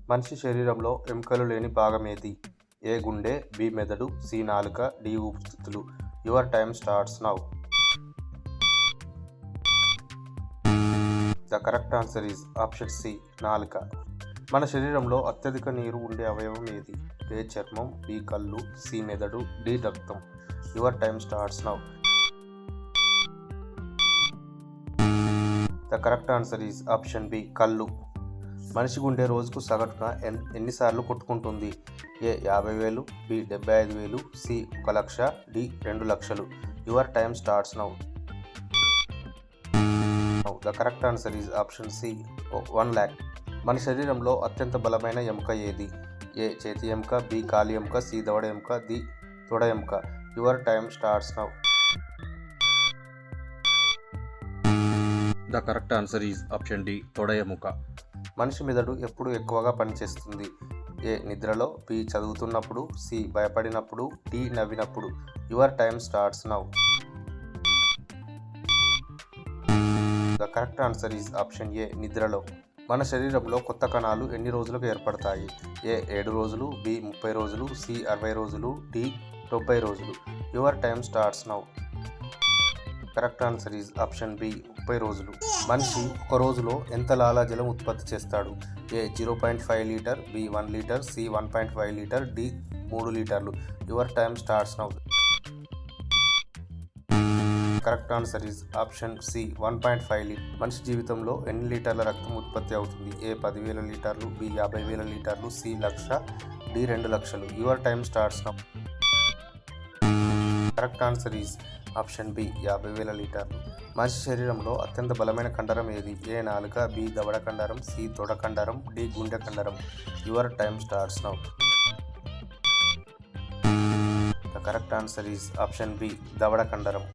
మనిషి శరీరంలో ఎముకలు లేని భాగం ఏది? ఏ గుండె, బి మెదడు, సి నాలుక, డి ఊపిరితిత్తులు. Your time starts now. The correct answer is option C నాలుక. మన శరీరంలో అత్యధిక నీరు ఉండే అవయవం ఏది? ఏ చర్మం, బి కళ్ళు, సి మెదడు, డి రక్తం. Your time starts now. The correct answer is option B కళ్ళు. మనిషి గుండె రోజుకు సగటున ఎన్నిసార్లు కొట్టుకుంటుంది? A 50,000, B 75,000, C 1,00,000, D 2,00,000. Your time starts now. The correct answer is option C 1,00,000. మన శరీరంలో అత్యంత బలమైన ఎముక ఏది? ఏ చేతి ఎముక, బి కాలి ఎముక, సి దవడ ఎముక, డి తొడ ఎముక. Your time starts now. The correct answer is option D తొడ ఎముక. మనిషి మెదడు ఎప్పుడు ఎక్కువగా పనిచేస్తుంది? ఏ నిద్రలో, బి చదువుతున్నప్పుడు, సి భయపడినప్పుడు, డి నవ్వినప్పుడు. Your time starts now. The correct answer is option A నిద్రలో. మన శరీరంలో కొత్త కణాలు ఎన్ని రోజులకు ఏర్పడతాయి? ఏ 7 రోజులు, బి 30 రోజులు, సి 60 రోజులు, డి 90 రోజులు. Your time starts now. Correct answer is option B 30 రోజులు. మనిషి ఒక రోజులో ఎంత లాలాజలం ఉత్పత్తి చేస్తాడు? A 0.5 litre, B 1 litre, C 1.5 litre, D 3 లీటర్లు. Your time starts now. Correct answer is option C 1.5 litre. మనిషి జీవితంలో ఎన్ని లీటర్ల రక్తం ఉత్పత్తి అవుతుంది? ఏ 10,000 లీటర్లు, బి 50,000 లీటర్లు, C 1,00,000, D 2,00,000. Your time starts now. Correct answer is option B 50,000 లీటర్లు. మనిషి శరీరంలో అత్యంత బలమైన కండరం ఏది? ఏ నాలుక, బి దవడ కండరం, సి తొడ కండరం, డి గుండె కండరం. Your time starts now. The correct answer is option B దవడ కండరం.